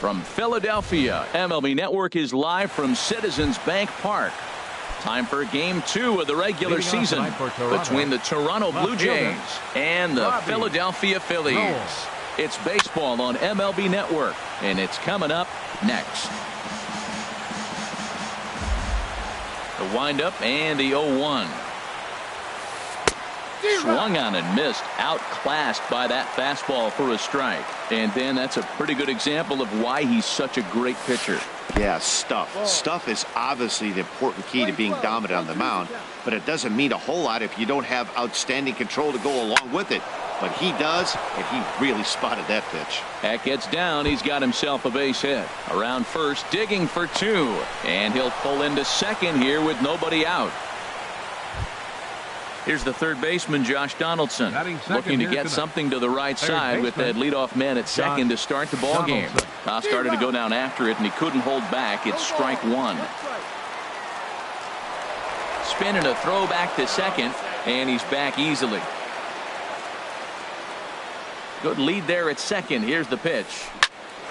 From Philadelphia, MLB Network is live from Citizens Bank Park. Time for Game 2 of the regular season between the Toronto Blue Jays and the Philadelphia Phillies. It's baseball on MLB Network, and it's coming up next. The windup and the 0-1. Swung on and missed, outclassed by that fastball for a strike. And then that's a pretty good example of why he's such a great pitcher. Yeah, stuff. Stuff is obviously the important key to being dominant on the mound, but it doesn't mean a whole lot if you don't have outstanding control to go along with it. But he does, and he really spotted that pitch. That gets down. He's got himself a base hit. Around first, digging for two. And he'll pull into second here with nobody out. Here's the third baseman, Josh Donaldson, looking to get something to the right side with that leadoff man at second to start the ball game. Started to go down after it, and he couldn't hold back. It's strike one. Spinning a throw back to second, and he's back easily. Good lead there at second. Here's the pitch.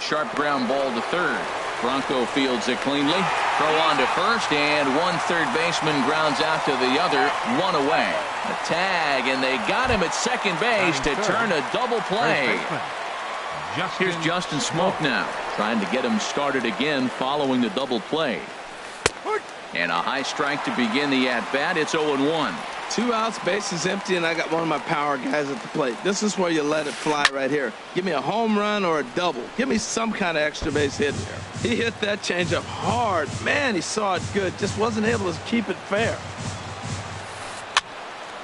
Sharp ground ball to third. Bronco fields it cleanly. Throw on to first, and one third baseman grounds out to the other. One away. A tag, and they got him at second base to turn a double play. Here's Justin Smoke now, trying to get him started again following the double play. And a high strike to begin the at-bat. It's 0-1. 2 outs, bases empty, and I got one of my power guys at the plate. This is where you let it fly right here. Give me a home run or a double. Give me some kind of extra base hit here. He hit that changeup hard. Man, he saw it good. Just wasn't able to keep it fair.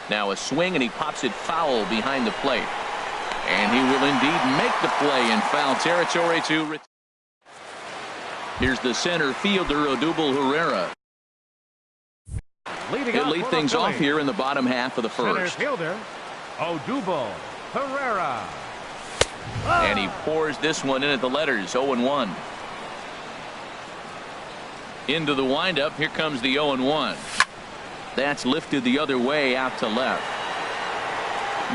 Now a swing, and he pops it foul behind the plate. And he will indeed make the play in foul territory to. Here's the center fielder, Odubel Herrera. He'll lead things off here in the bottom half of the first. Center fielder, Odubel Herrera. And he pours this one in at the letters. 0-1. Into the windup. Here comes the 0-1. That's lifted the other way out to left.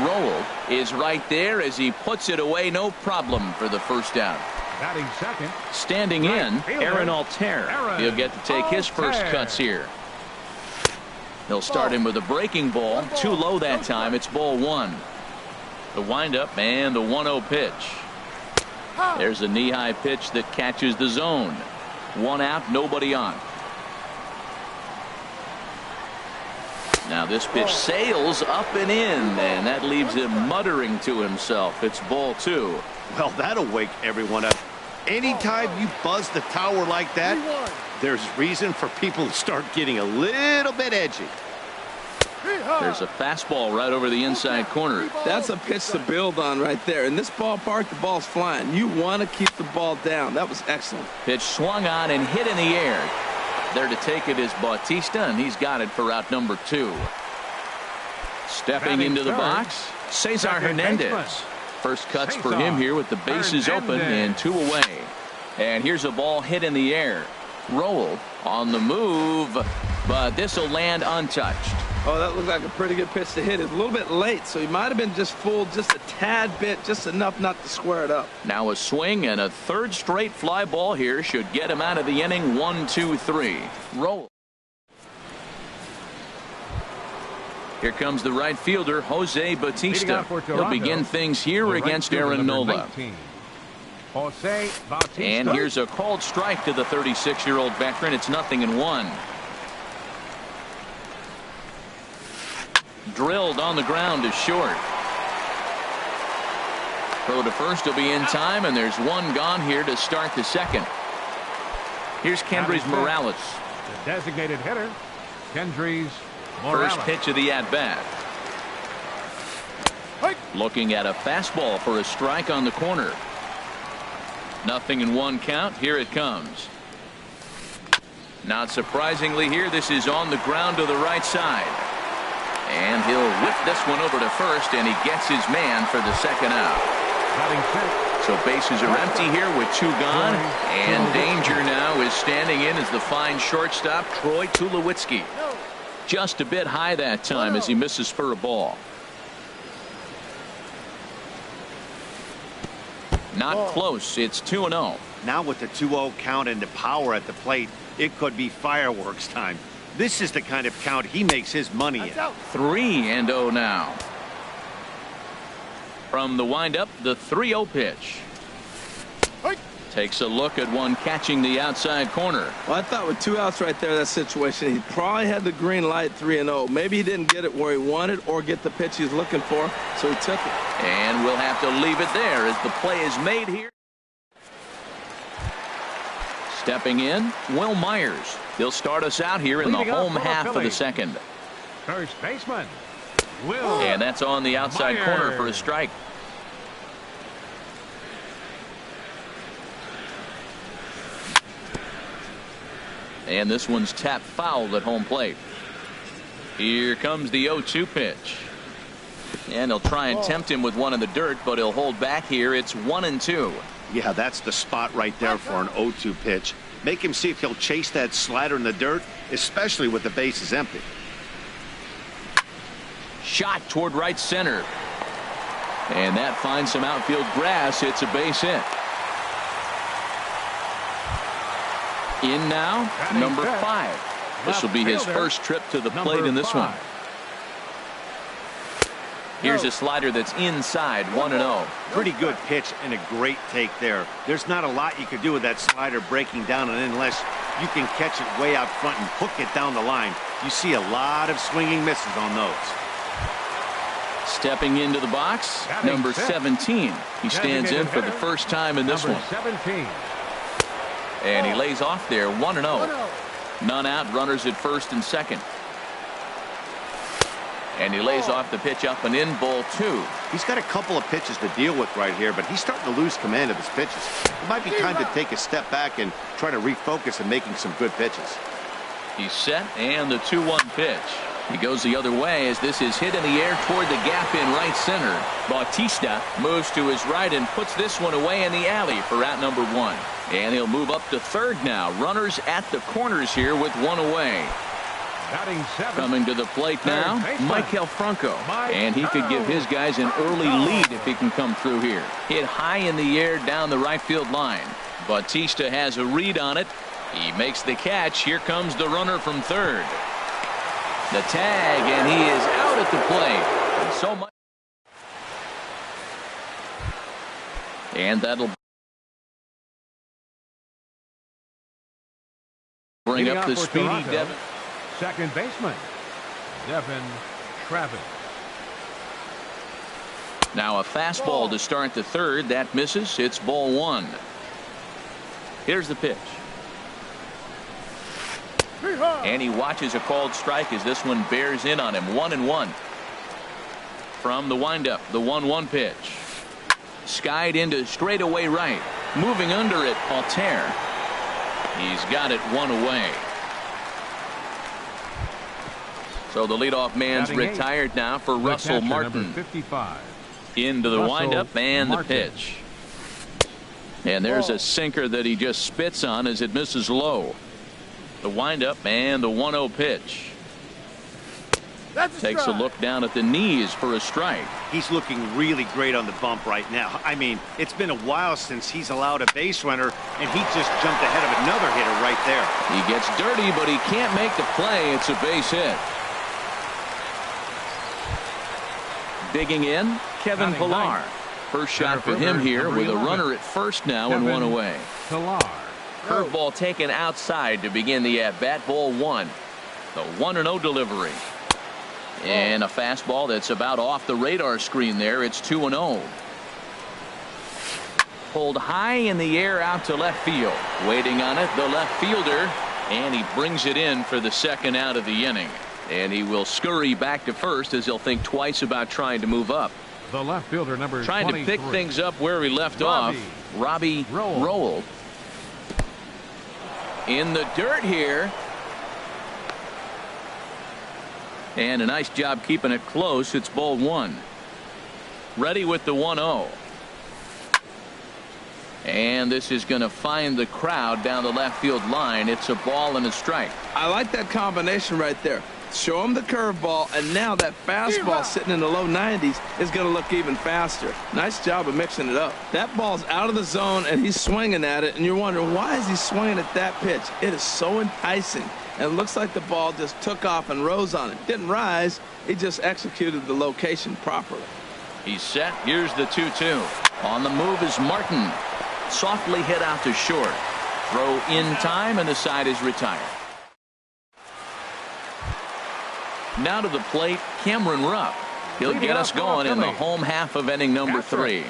Roll is right there as he puts it away. No problem for the first out. Batting second. Standing in, Aaron Altair. He'll get to take his first cuts here. He'll start him with a breaking ball. Too low that time. It's ball one. The windup and the 1-0 pitch. There's a knee-high pitch that catches the zone. One out, nobody on. Now this pitch sails up and in, and that leaves him muttering to himself. It's ball two. Well, that'll wake everyone up. Anytime you buzz the tower like that, there's reason for people to start getting a little bit edgy. There's a fastball right over the inside corner. That's a pitch to build on right there. In this ballpark, the ball's flying. You want to keep the ball down. That was excellent. Pitch swung on and hit in the air. There to take it is Bautista, and he's got it for out number 2. Stepping into the box, Cesar Hernandez. First cuts for him here with the bases open and 2 away. And here's a ball hit in the air. Roll on the move, but this will land untouched. Oh, that looked like a pretty good pitch to hit. It's a little bit late, so he might have been just fooled just a tad bit, just enough not to square it up. Now a swing and a third straight fly ball here should get him out of the inning. 1, 2, 3. Roll. Here comes the right fielder, Jose Bautista. He'll begin things here against Aaron Nola. And here's a called strike to the 36-year-old veteran. It's 0-1. Drilled on the ground to short. Throw to first will be in time, and there's one gone here to start the second. Here's Kendrys Morales. The designated hitter, Kendrys Morales. First pitch of the at-bat. Looking at a fastball for a strike on the corner. 0-1 count. Here it comes. Not surprisingly here, this is on the ground to the right side. And he'll whip this one over to first, and he gets his man for the second out. So bases are empty here with 2 gone, and danger now is standing in as the fine shortstop, Troy Tulowitzki. Just a bit high that time as he misses for a ball. Not close. It's 2-0. Now with the 2-0 count and the power at the plate, it could be fireworks time. This is the kind of count he makes his money in. 3-0 now. From the windup, the 3-0 pitch. Takes a look at one catching the outside corner. Well, I thought with 2 outs right there, that situation, he probably had the green light 3-0. Maybe he didn't get it where he wanted or get the pitch he's looking for, so he took it. And we'll have to leave it there as the play is made here. Stepping in, Will Myers. He'll start us out here in the home half of the second. First baseman, Will. And that's on the outside Myers. corner for a strike. And this one's tapped foul at home plate. Here comes the 0-2 pitch. And he'll try and tempt him with one in the dirt, but he'll hold back here. It's 1-2. Yeah, that's the spot right there for an 0-2 pitch. Make him see if he'll chase that slider in the dirt, especially with the bases empty. Shot toward right center. And that finds some outfield grass. It's a base hit. In now, number 5. This will be his first trip to the plate in this one. Here's a slider that's inside, 1-0. Pretty good pitch and a great take there. There's not a lot you could do with that slider breaking down, and unless you can catch it way out front and hook it down the line, you see a lot of swinging misses on those. Stepping into the box, number 17. He stands in for the first time in this one. 17. And he lays off there, 1-0. None out, runners at first and second. And he lays off the pitch up and in, ball 2. He's got a couple of pitches to deal with right here, but he's starting to lose command of his pitches. It might be time to take a step back and try to refocus on making some good pitches. He's set, and the 2-1 pitch. He goes the other way as this is hit in the air toward the gap in right center. Bautista moves to his right and puts this one away in the alley for out number 1. And he'll move up to third now. Runners at the corners here with one away. Coming to the plate now, Michael Franco. And he could give his guys an early lead if he can come through here. Hit high in the air down the right field line. Bautista has a read on it. He makes the catch. Here comes the runner from third. The tag, and he is out at the plate. And so much. And that'll bring up the speedy Toronto, Devin. Second baseman, Devin Travis. Now a fastball to start the third. That misses. It's ball 1. Here's the pitch. And he watches a called strike as this one bears in on him. 1-1. From the windup, the 1-1 pitch. Skied into straightaway right. Moving under it, Altair. He's got it one away. So the leadoff man's retired now for Russell Martin. 55. Into the Russell windup and Martin. the pitch. And there's a sinker that he just spits on as it misses low. The windup and the 1-0 pitch. Takes a look down at the knees for a strike. He's looking really great on the bump right now. I mean, it's been a while since he's allowed a base runner, and he just jumped ahead of another hitter right there. He gets dirty, but he can't make the play. It's a base hit. Digging in, Kevin Pillar. First shot for him here with a runner at first now and one away. Pillar. Curveball taken outside to begin the at-bat. Ball 1. The 1-0 delivery. And a fastball that's about off the radar screen there. It's 2-0. Pulled high in the air out to left field. Waiting on it, the left fielder. And he brings it in for the second out of the inning. And he will scurry back to first as he'll think twice about trying to move up. The left fielder, number Trying 23. to pick things up where he left off. Robbie Roll. In the dirt here. And a nice job keeping it close. It's ball 1. Ready with the 1-0. And this is going to find the crowd down the left field line. It's a ball and a strike. I like that combination right there. show him the curveball, and now that fastball sitting in the low 90s is going to look even faster. Nice job of mixing it up. That ball's out of the zone, and he's swinging at it, and you're wondering, why is he swinging at that pitch? It is so enticing, and it looks like the ball just took off and rose on it. Didn't rise. He just executed the location properly. He's set. Here's the 2-2. On the move is Martin. Softly hit out to short. Throw in time, and the side is retired. Now to the plate, Cameron Rupp. He'll get us going in the home half of inning number 3.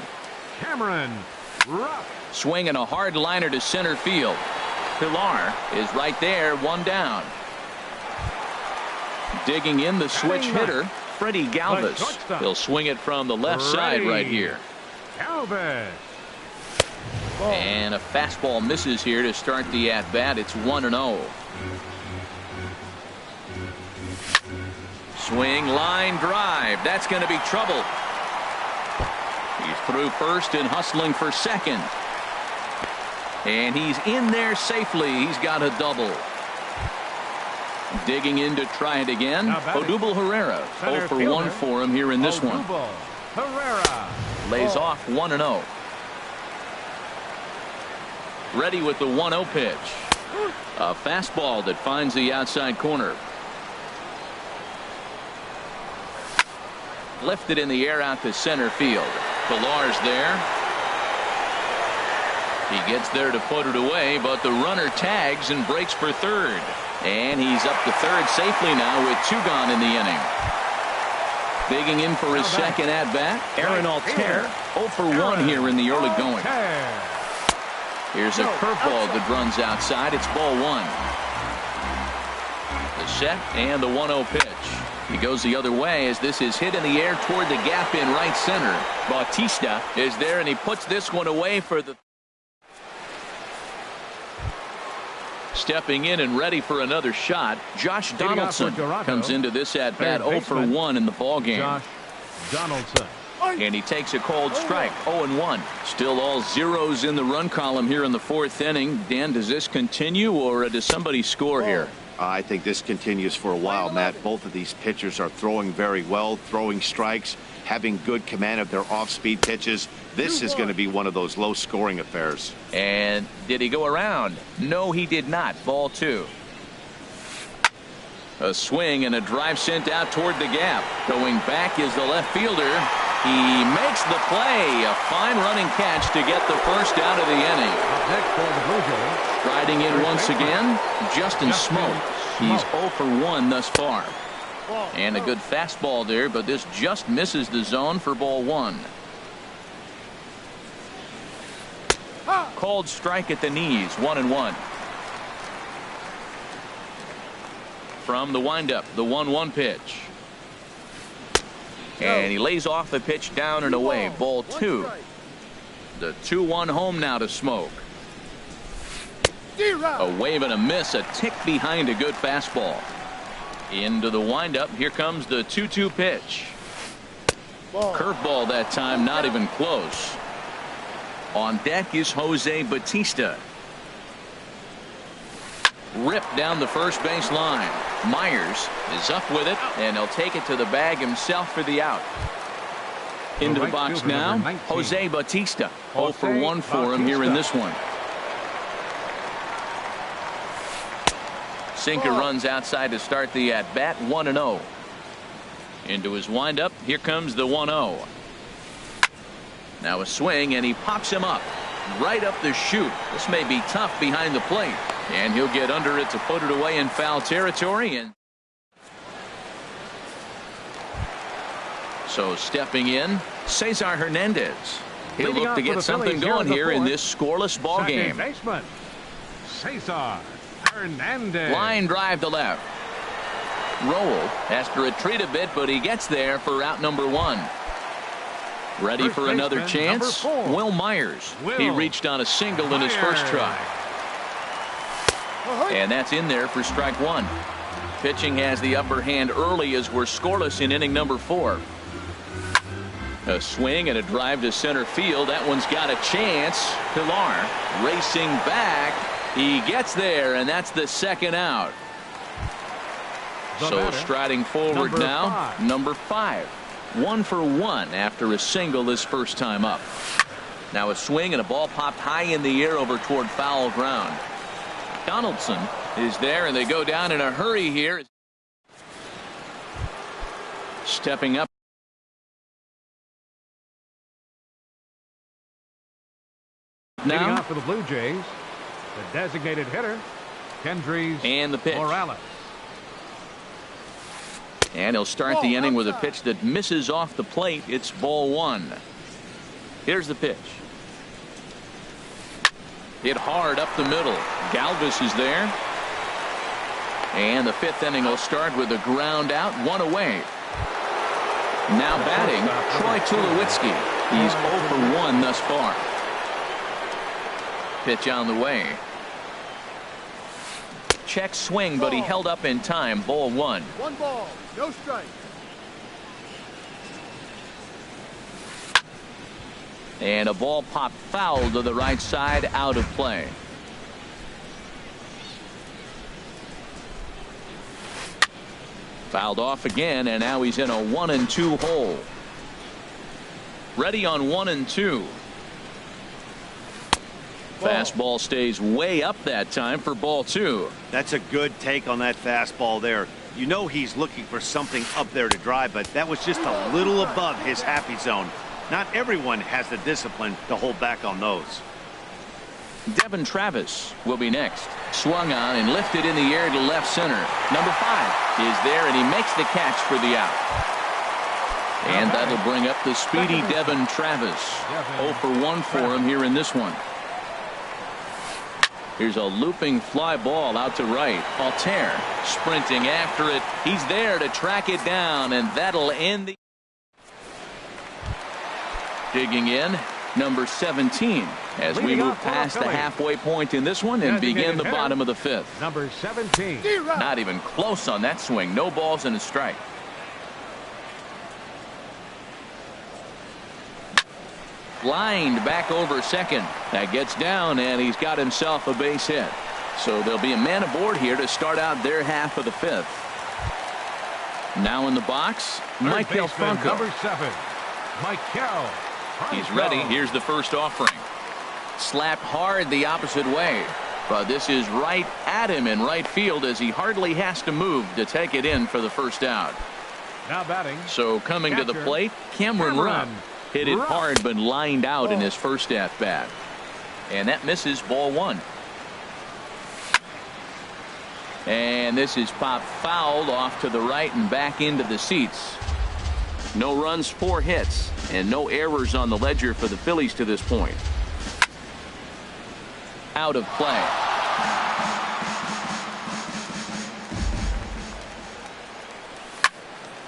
Cameron Rupp. Swinging a hard liner to center field. Pilar is right there, one down. Digging in the switch hitter, Freddie Galvis. He'll swing it from the left side right here. Galvis. And a fastball misses here to start the at-bat. It's 1-0. Swing, line drive. That's going to be trouble. He's through first and hustling for second. And he's in there safely. He's got a double. Digging in to try it again. Odubel Herrera. 0 for 1 for him here in this one. Herrera. Lays off 1-0. Ready with the 1-0 pitch. A fastball that finds the outside corner. Lifted in the air out to center field. Pilar's there. He gets there to put it away, but the runner tags and breaks for third. And he's up to third safely now with 2 gone in the inning. Digging in for his second at-bat, Aaron Altair. 0 for 1 here in the early going. Here's a curveball that runs outside. It's ball 1. The set and the 1-0 pitch. He goes the other way as this is hit in the air toward the gap in right center. Bautista is there, and he puts this one away for the... Stepping in and ready for another shot, Josh Donaldson comes into this at-bat 0 for 1 in the ballgame. Josh Donaldson. And he takes a cold strike, 0-1. Still all zeros in the run column here in the 4th inning. Dan, does this continue, or does somebody score here? I think this continues for a while, Matt. Both of these pitchers are throwing very well, throwing strikes, having good command of their off-speed pitches. This is going to be one of those low-scoring affairs. And did he go around? No, he did not. Ball 2. A swing and a drive sent out toward the gap. Going back is the left fielder. He makes the play. A fine running catch to get the first out of the inning. Striding in once again, Justin Smoke. He's 0 for 1 thus far. And a good fastball there, but this just misses the zone for ball 1. Called strike at the knees, 1-1. From the windup, the 1-1 pitch. And he lays off the pitch down and away. Ball 2. The 2-1 home now to Smoke. A wave and a miss, a tick behind a good fastball. Into the windup. Here comes the 2-2 pitch. Curveball that time, not even close. On deck is Jose Bautista. Ripped down the first base line. Myers is up with it, and he'll take it to the bag himself for the out. Into the box now, Jose Bautista. 0 for 1 for him here in this one. Sinker runs outside to start the at-bat, 1-0. Into his windup, here comes the 1-0. Now a swing, and he pops him up. Right up the chute. This may be tough behind the plate. And he'll get under it to put it away in foul territory. And so stepping in, Cesar Hernandez. He'll look to get something going here in this scoreless ball game. Cesar Hernandez. Line drive to left. Roll has to retreat a bit, but he gets there for out number 1. Ready for another chance? Will Myers. He reached on a single in his first try. And that's in there for strike 1. Pitching has the upper hand early as we're scoreless in inning number 4. A swing and a drive to center field. That one's got a chance. Pilar racing back. He gets there, and that's the second out. So striding forward number now, 5. number 5. 1 for 1 after a single his first time up. Now a swing and a ball popped high in the air over toward foul ground. Donaldson is there, and they go down in a hurry here. Stepping up. Leading Now off for the Blue Jays, the designated hitter, Kendrys and the pitch. Morales. And he'll start the inning with a pitch that misses off the plate. It's ball 1. Here's the pitch. Hit hard up the middle. Galvis is there. And the 5th inning will start with a ground out, 1 away. Now batting, Troy Tulowitzki. He's 0 for 1 thus far. Pitch on the way. Check swing, but he held up in time. Ball 1. 1 ball, no strike. And a ball popped foul to the right side, out of play. Fouled off again, and now he's in a 1-2 hole. Ready on 1-2. Fastball stays way up that time for ball 2. That's a good take on that fastball there. You know he's looking for something up there to drive, but that was just a little above his happy zone. Not everyone has the discipline to hold back on those. Devin Travis will be next. Swung on and lifted in the air to left center. Number 5 is there, and he makes the catch for the out. And that'll bring up the speedy Devin Travis. 0 for 1 for him here in this one. Here's a looping fly ball out to right. Altair sprinting after it. He's there to track it down, and that'll end the. Digging in, number 17, as we move past the halfway point in this one and begin the bottom of the 5th. Number 17. Not even close on that swing. No balls and a strike. Lined back over second. That gets down, and he's got himself a base hit. So there'll be a man aboard here to start out their half of the 5th. Now in the box, Michael Franco. Number 7, Michael. He's ready. Here's the first offering. Slapped hard the opposite way. But this is right at him in right field as he hardly has to move to take it in for the first out. Now batting. So coming to the plate, Cameron Rupp. Hit it hard but lined out in his first at bat. And that misses, ball 1. And this is popped fouled off to the right and back into the seats. No runs, 4 hits, and no errors on the ledger for the Phillies to this point. Out of play.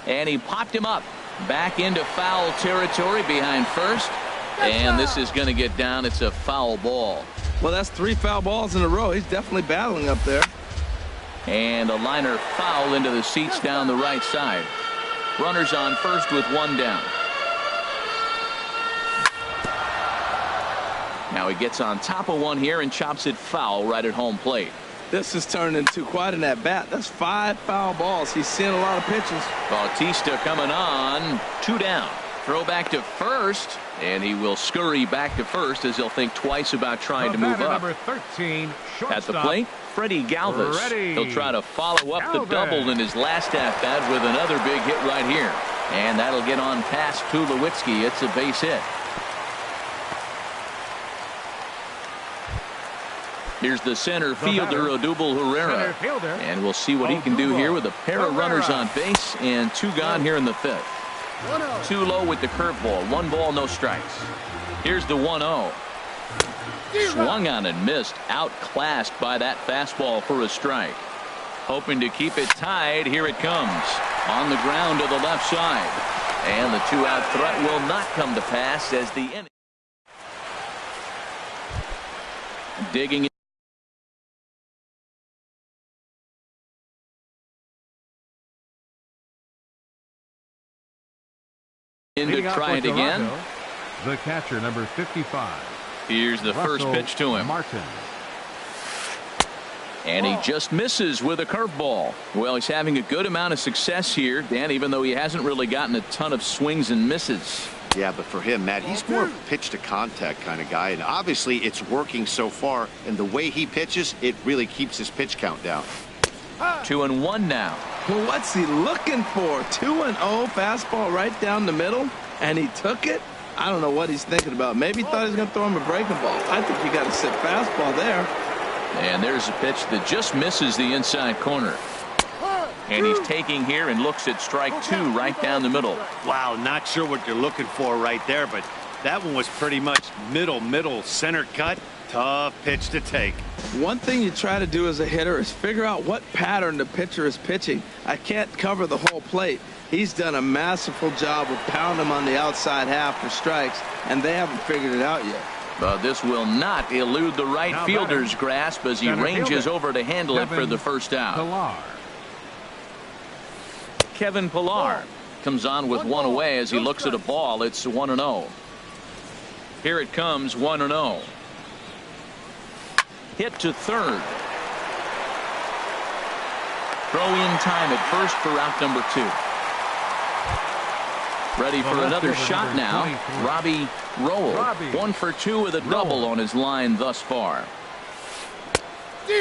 And he popped him up. Back into foul territory behind first. And this is going to get down. It's a foul ball. Well, that's 3 foul balls in a row. He's definitely battling up there. And a liner foul into the seats down the right side. Runners on first with 1 down. Now he gets on top of one here and chops it foul right at home plate. This has turned into quite an at-bat. That's 5 foul balls. He's seeing a lot of pitches. Bautista coming on. 2 down. Throw back to first, and he will scurry back to first as he'll think twice about trying to move up. Number 13, at the plate, Freddie Galvis. He'll try to follow up the double in his last at-bat with another big hit right here. And that'll get on past Tulowitzki. It's a base hit. Here's the center fielder, Odubel Herrera. And we'll see what he can do here with a pair of runners on base and 2 gone here in the 5th. 2 low with the curveball. 1 ball, no strikes. Here's the 1-0. Swung on and missed. Outclassed by that fastball for a strike. Hoping to keep it tied. Here it comes. On the ground to the left side. And the 2-out threat will not come to pass as the inning. Digging in. To try it again. The catcher, number 55. Here's the first pitch to him. Martin. And he just misses with a curveball. Well, he's having a good amount of success here, Dan, even though he hasn't really gotten a ton of swings and misses. Yeah, but for him, Matt, he's more pitch to contact kind of guy, and obviously it's working so far, and the way he pitches, it really keeps his pitch count down. 2-1 now. Well, what's he looking for? 2-0 fastball right down the middle, and he took it? I don't know what he's thinking about. Maybe he thought he was going to throw him a breaking ball. I think you got to sit fastball there. And there's a pitch that just misses the inside corner. And he's taking here and looks at strike 2 right down the middle. Wow, not sure what you're looking for right there, but that one was pretty much middle, center cut. Tough pitch to take. One thing you try to do as a hitter is figure out what pattern the pitcher is pitching. I can't cover the whole plate. He's done a masterful job of pounding him on the outside half for strikes, and they haven't figured it out yet. But this will not elude the right fielder's grasp as he ranges over to handle it for the first out. Kevin Pillar comes on with one away as he looks at a ball. It's 1-0. Here it comes, 1-0. Hit to third. Throw in time at first for out number 2. Ready for another shot now. Robbie Rowell, 1 for 2 with a double on his line thus far.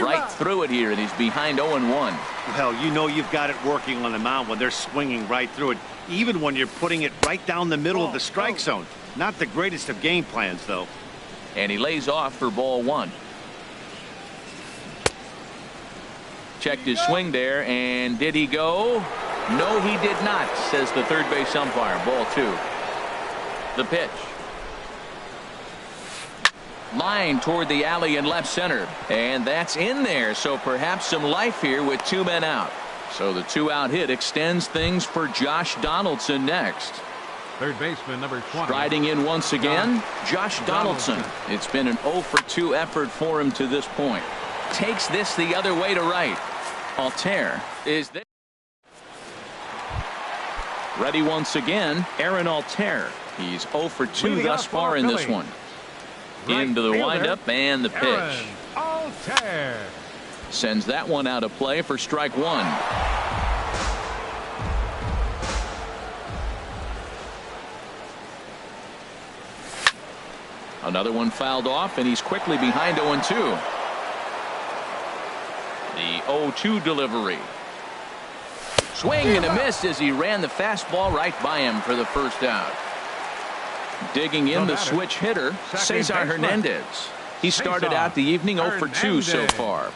Right through it here, and he's behind 0-1. Well, you know you've got it working on the mound when they're swinging right through it, even when you're putting it right down the middle of the strike zone. Not the greatest of game plans, though. And he lays off for ball 1. Checked his swing there, and did he go? No, he did not, says the third base umpire. Ball 2. The pitch. Line toward the alley in left center, and that's in there, so perhaps some life here with 2 men out. So the 2-out hit extends things for Josh Donaldson next. Third baseman number 20. Striding in once again, Josh Donaldson. It's been an 0 for 2 effort for him to this point. Takes this the other way to right. Altair is there. Ready once again, Aaron Altair. He's 0 for 2 thus far in this one. Into the windup and the pitch. Altair sends that one out of play for strike 1. Another one fouled off, and he's quickly behind 0-2. The 0-2 delivery. Swing and a miss as he ran the fastball right by him for the first out. Digging in the switch hitter, Cesar Hernandez. He started out the evening 0 for 2 so far.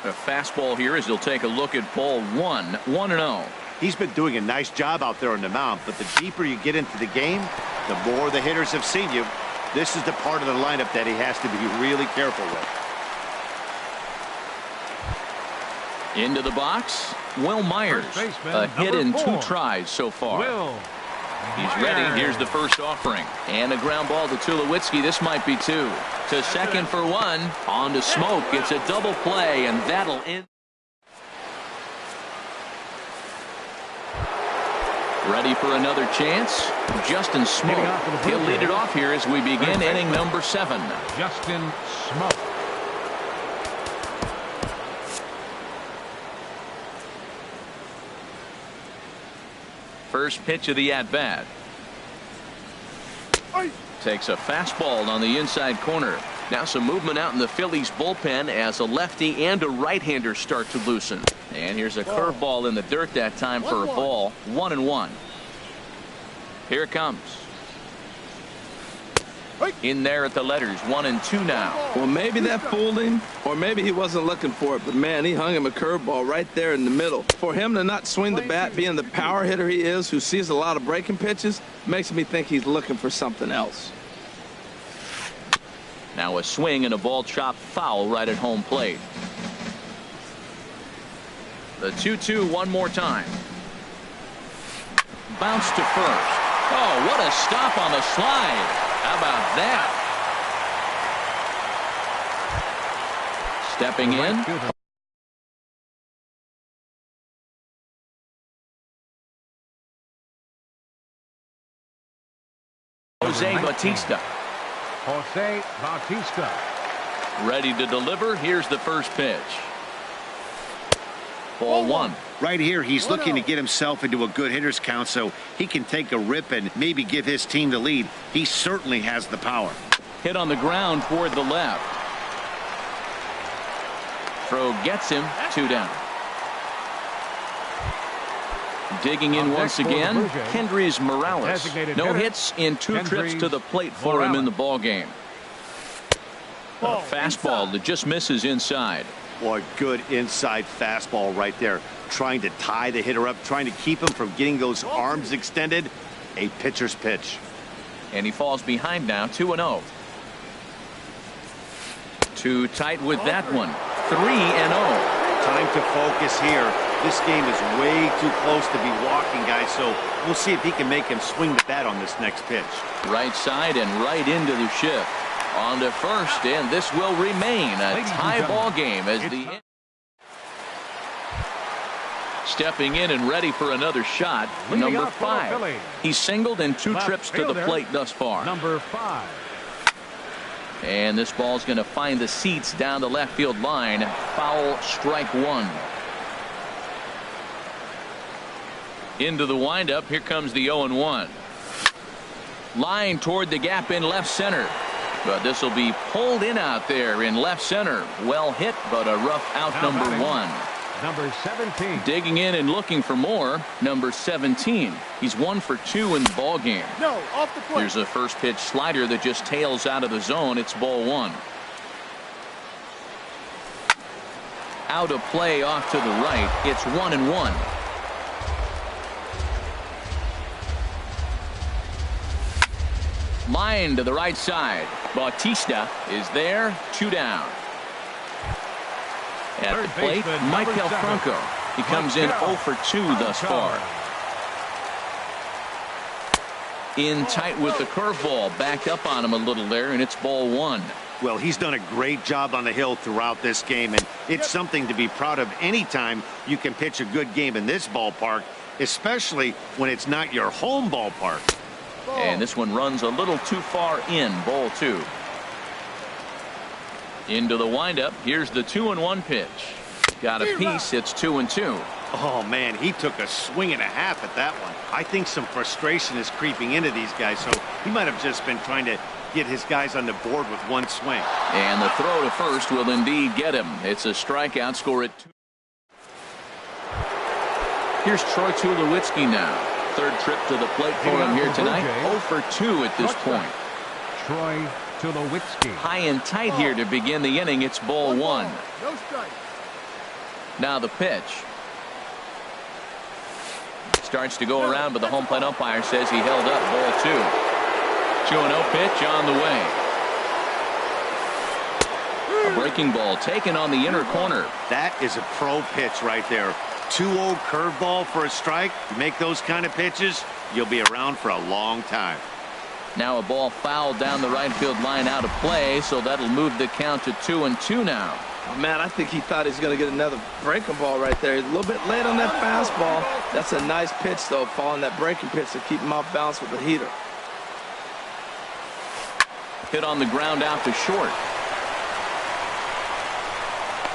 A fastball here as he'll take a look at ball 1, 1-0. He's been doing a nice job out there on the mound, but the deeper you get into the game, the more the hitters have seen you. This is the part of the lineup that he has to be really careful with. Into the box, Will Myers. A hit in 2 tries so far. He's ready. Here's the first offering. And a ground ball to Tulowitzki. This might be 2. To second for 1. On to Smoke. It's a double play, and that'll end. Ready for another chance. Justin Smoke. He'll lead it off here as we begin inning number 7. Justin Smoke. First pitch of the at-bat. Takes a fastball on the inside corner. Now some movement out in the Phillies bullpen as a lefty and a right-hander start to loosen. And here's a curveball in the dirt that time for a ball. 1-1. Here it comes. In there at the letters, 1-2 now. Well, maybe that fooled him, or maybe he wasn't looking for it, but man, he hung him a curveball right there in the middle. For him to not swing the bat, being the power hitter he is, who sees a lot of breaking pitches, makes me think he's looking for something else. Now a swing and a ball chopped foul right at home plate. The 2-2 one more time. Bounce to first. Oh, what a stop on the slide. How about that? Stepping in. Jose Bautista. Jose Bautista. Ready to deliver. Here's the first pitch. Ball one. Right here, he's looking to get himself into a good hitter's count so he can take a rip and maybe give his team the lead. He certainly has the power. Hit on the ground toward the left. Throw gets him. 2 down. Digging in once again, Kendrys Morales. No hits in 2 trips to the plate for him in the ball game. A fastball that just misses inside. Boy, good inside fastball right there. Trying to tie the hitter up, trying to keep him from getting those arms extended. A pitcher's pitch. And he falls behind now, 2-0. Too tight with that one. 3-0. Time to focus here. This game is way too close to be walking, guys, so we'll see if he can make him swing the bat on this next pitch. Right side and right into the shift. On to first, and this will remain a tie ball game as the stepping in and ready for another shot. Number 5. He's singled in 2 trips to the plate thus far. Number 5. And this ball's going to find the seats down the left field line. Foul, strike 1. Into the windup. Here comes the 0-1. Line toward the gap in left center. But this will be pulled in out there in left center. Well hit, but a rough out. Number 1. Number 17. Digging in and looking for more. Number 17. He's 1 for 2 in the ball game. No, off the plate. Here's a first pitch slider that just tails out of the zone. It's ball 1. Out of play off to the right. It's 1-1. Line to the right side. Bautista is there. 2 down. At the plate, Michael Franco. He comes in 0 for 2 thus far. In tight with the curveball. Backed up on him a little there, and it's ball 1. Well, he's done a great job on the hill throughout this game, and it's something to be proud of anytime you can pitch a good game in this ballpark, especially when it's not your home ballpark. And this one runs a little too far in. Ball 2. Into the windup. Here's the 2-1 pitch. Got a piece. It's 2-2. Oh, man, he took a swing and a half at that one. I think some frustration is creeping into these guys, so he might have just been trying to get his guys on the board with one swing. And the throw to first will indeed get him. It's a strikeout. Score at 2. Here's Troy Tulowitzki now. 3rd trip to the plate for him here tonight. 0 for 2 at this point. Troy Tulowitzki. High and tight here to begin the inning. It's ball 1. No strike. Now the pitch. Starts to go around, but the home plate umpire says he held up. Ball 2. 2-0 pitch on the way. A breaking ball taken on the inner corner. That is a pro pitch right there. 2-0 curveball for a strike. You make those kind of pitches, you'll be around for a long time. Now a ball fouled down the right field line out of play, so that'll move the count to 2-2 now. Oh, man, I think he thought he's going to get another breaking ball right there. He's a little bit late on that fastball. That's a nice pitch, though, following that breaking pitch to keep him off balance with the heater. Hit on the ground out to short.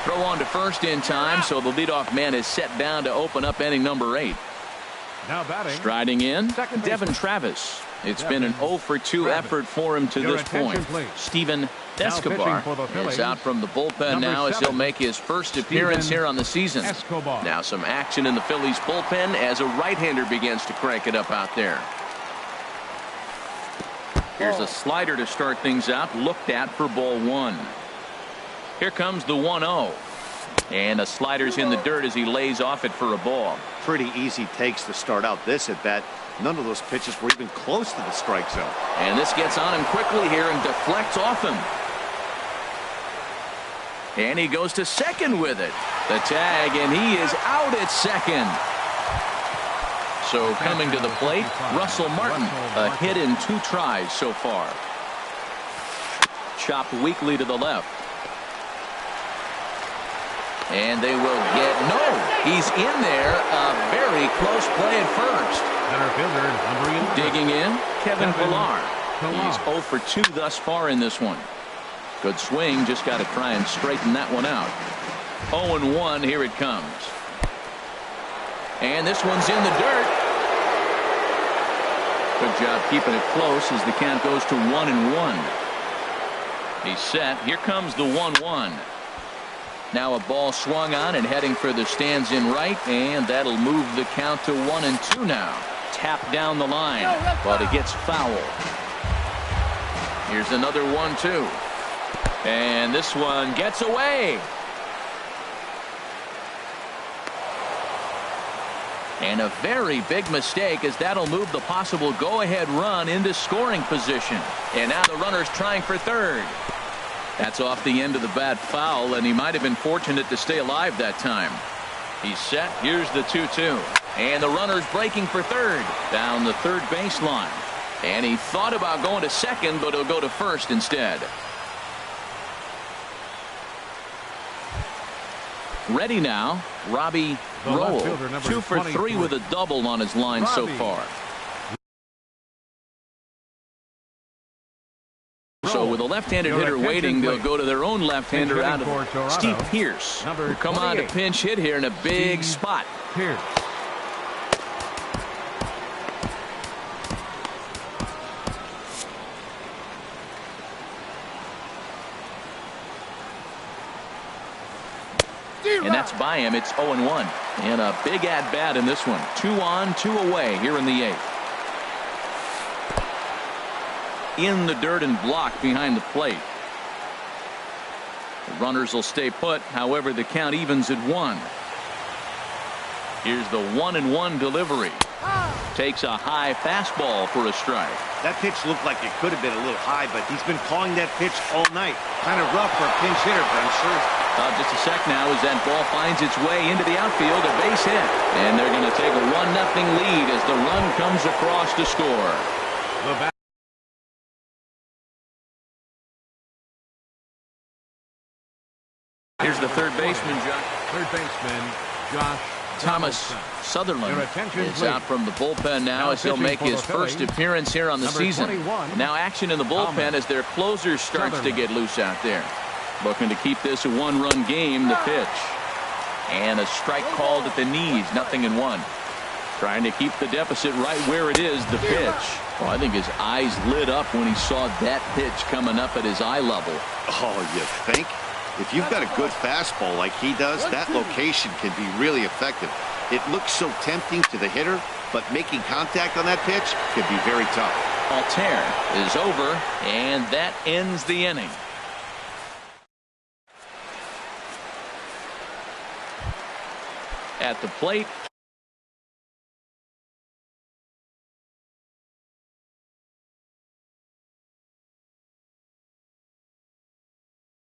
Throw on to first in time, so the leadoff man is set down to open up inning number 8. Now batting. Striding in, Devin Travis. It's been an 0 for 2 effort for him to this point. Steven Escobar is out from the bullpen now as he'll make his first appearance here on the season. Now some action in the Phillies bullpen as a right-hander begins to crank it up out there. Here's a slider to start things out, looked at for ball 1. Here comes the 1-0. And the slider's in the dirt as he lays off it for a ball. Pretty easy takes to start out this at bat. None of those pitches were even close to the strike zone. And this gets on him quickly here and deflects off him. And he goes to second with it. The tag, and he is out at second. So coming to the plate, Russell Martin. A hit in 2 tries so far. Chopped weakly to the left. And they will get no. He's in there. A very close play at first. Digging in, Kevin Pillar. He's 0 for 2 thus far in this one. Good swing. Just got to try and straighten that one out. 0-1. Here it comes. And this one's in the dirt. Good job keeping it close as the count goes to 1-1. He's set. Here comes the 1-1. Now a ball swung on and heading for the stands in right, and that'll move the count to 1-2 now. Tap down the line, but it gets foul. Here's another 1-2. And this one gets away. And a very big mistake, as that'll move the possible go-ahead run into scoring position. And now the runner's trying for third. That's off the end of the bat foul, and he might have been fortunate to stay alive that time. He's set. Here's the 2-2. And the runner's breaking for third down the third baseline. And he thought about going to second, but he'll go to first instead. Ready now, Robbie Roll. 2 for 3 with a double on his line so far. So with a left-handed hitter waiting, they'll go to their own left-hander out of Steve Pierce, who come on to pinch hit here in a big spot. Pierce. And that's by him. It's 0-1. And a big at-bat in this one. 2 on, 2 away here in the 8th. In the dirt and blocked behind the plate. The runners will stay put. However, the count evens at 1. Here's the 1-1 delivery. Takes a high fastball for a strike. That pitch looked like it could have been a little high, but he's been calling that pitch all night. Kind of rough for a pinch hitter, but I'm sure. Just a sec now as that ball finds its way into the outfield, a base hit. And they're going to take a 1-0 lead as the run comes across to score. Here's the third baseman, Josh. Third baseman, Josh Thomas Sutherland is please. out from the bullpen now as he'll make his first appearance here on the season. 21, now action in the bullpen as their closer starts to get loose out there. Looking to keep this a 1-run game. The pitch. And a strike called at the knees. 0-1. Trying to keep the deficit right where it is. The pitch. Well, I think his eyes lit up when he saw that pitch coming up at his eye level. Oh, you think? If you've got a good fastball like he does, that location can be really effective. It looks so tempting to the hitter, but making contact on that pitch can be very tough. Altair is over, and that ends the inning. At the plate,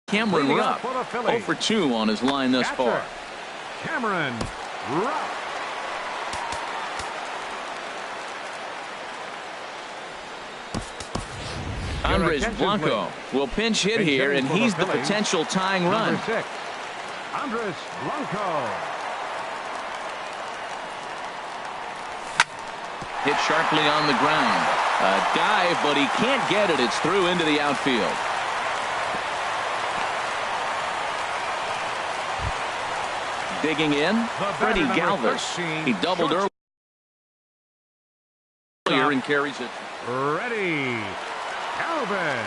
Cameron Rupp, 0 for 2 on his line thus far. Cameron Rupp. Andres Blanco will pinch hit here, and he's the potential tying run. Number 6, Andres Blanco. Hit sharply on the ground. A dive, but he can't get it. It's through into the outfield. Digging in, Freddie Galvis. He doubled earlier and carries it. Ready, Galvis.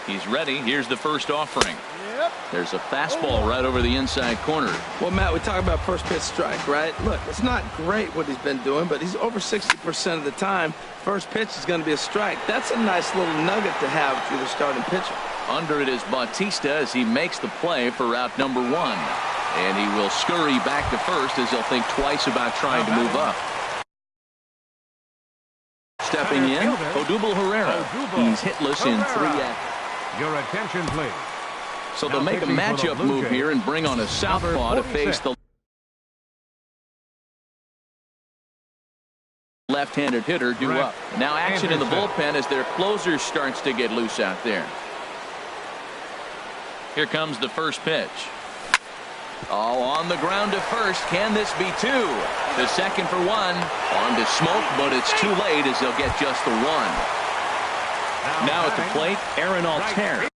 He's ready. Here's the first offering. There's a fastball right over the inside corner. Well, Matt, we talk about first pitch strike, right? Look, it's not great what he's been doing, but he's over 60% of the time. First pitch is going to be a strike. That's a nice little nugget to have if you're the starting pitcher. Under it is Bautista as he makes the play for route number 1. And he will scurry back to first as he'll think twice about trying to move up. Stepping in, Odubel Herrera. He's hitless in 3 at. Your attention, please. So they'll make a matchup move here and bring on a southpaw to face the left-handed hitter due up. Now action in the bullpen as their closer starts to get loose out there. Here comes the first pitch. Oh, on the ground to first. Can this be 2? The second for 1. On to Smoke, but it's too late as they'll get just the 1. Now at the plate, Aaron Altair.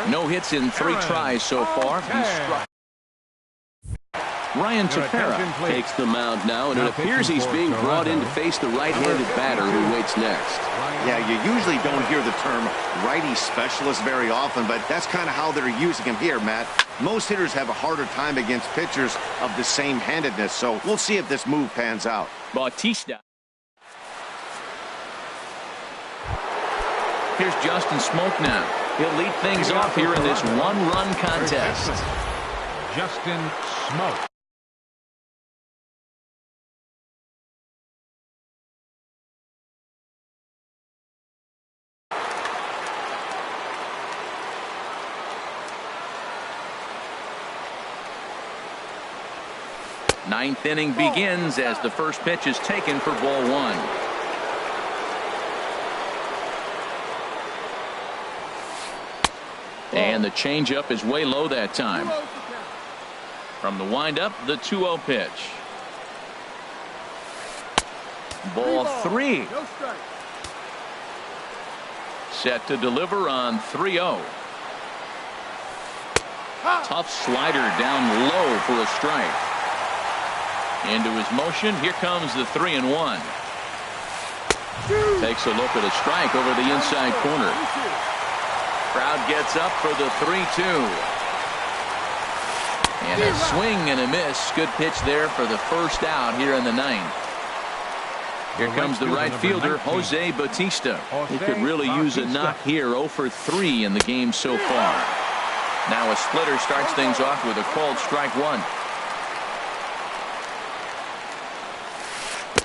No hits in 3 tries so far. He's struck. Ryan Tepera takes the mound now, and it appears he's being brought in to face the right-handed batter who waits next. Yeah, you usually don't hear the term righty specialist very often, but that's kind of how they're using him here, Matt. Most hitters have a harder time against pitchers of the same handedness, so we'll see if this move pans out. Bautista. Here's Justin Smoke now. He'll lead things off here in this one-run contest. Justin Smoke. Ninth inning begins as the first pitch is taken for ball one. And the changeup is way low that time. From the windup, the 2-0 pitch. Ball 3. Set to deliver on 3-0. Tough slider down low for a strike. Into his motion, here comes the 3-1. Takes a look at a strike over the inside corner. Crowd gets up for the 3-2. And a swing and a miss. Good pitch there for the first out here in the ninth. Here comes the right fielder, Jose Bautista. He could really use a knock here. 0 for 3 in the game so far. Now a splitter starts things off with a called strike one.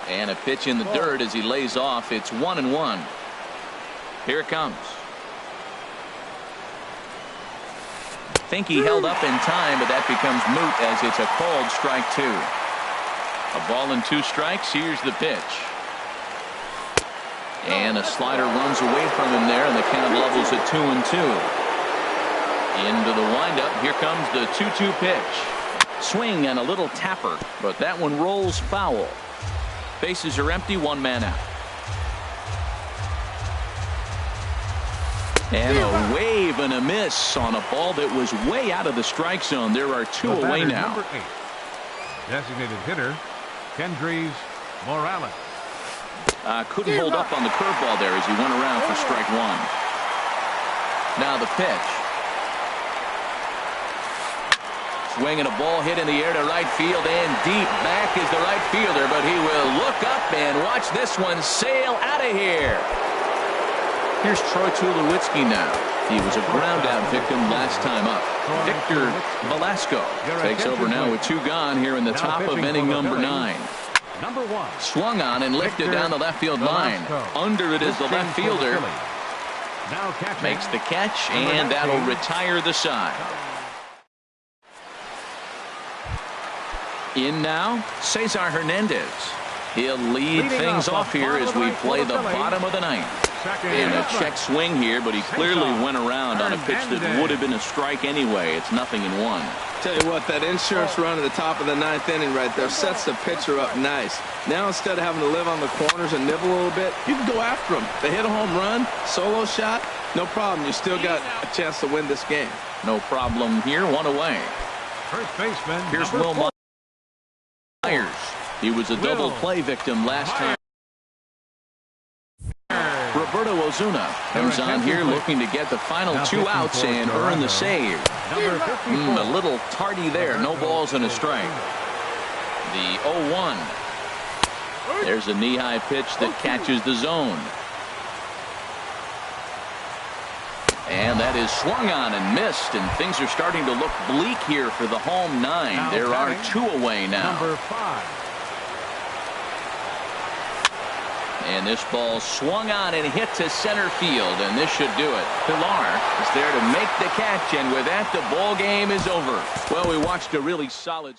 And a pitch in the dirt as he lays off. It's 1-1. Here it comes. Think he held up in time, but that becomes moot as it's a called strike two. A ball and 2 strikes. Here's the pitch. And a slider runs away from him there, and the count levels at 2-2. Into the windup. Here comes the 2-2 pitch. Swing and a little tapper, but that one rolls foul. Bases are empty, 1 man out. And a wave and a miss on a ball that was way out of the strike zone. There are 2 away now. Number 8. Designated hitter, Kendrys Morales. Couldn't hold up on the curveball there as he went around for strike one. Now the pitch. Swinging a ball hit in the air to right field, and deep back is the right fielder, but he will look up and watch this one sail out of here. Here's Troy Tulowitzki now. He was a ground out victim last time up. Victor Velasco takes over now with 2 gone here in the top of inning number 9. Number 1. Swung on and lifted down the left field line. Under it is the left fielder. Makes the catch, and that'll retire the side. In now, Cesar Hernandez. He'll lead things off here as we play the bottom of the ninth. And a check swing here, but he clearly went around on a pitch that would have been a strike anyway. It's 0-1. Tell you what, that insurance run at the top of the 9th inning right there sets the pitcher up nice. Now instead of having to live on the corners and nibble a little bit, you can go after them. They hit a home run, solo shot, no problem. You still got a chance to win this game. No problem here, 1 away. First baseman. Here's Will Myers. He was a double play victim last time. Roberto Ozuna comes on here looking to get the final 2 outs and earn the save. A little tardy there. No balls and a strike. The 0-1. There's a knee-high pitch that catches the zone. And that is swung on and missed, and things are starting to look bleak here for the home 9. There are 2 away now. Number 5. And this ball swung on and hit to center field, and this should do it. Pilar is there to make the catch, and with that, the ball game is over. Well, we watched a really solid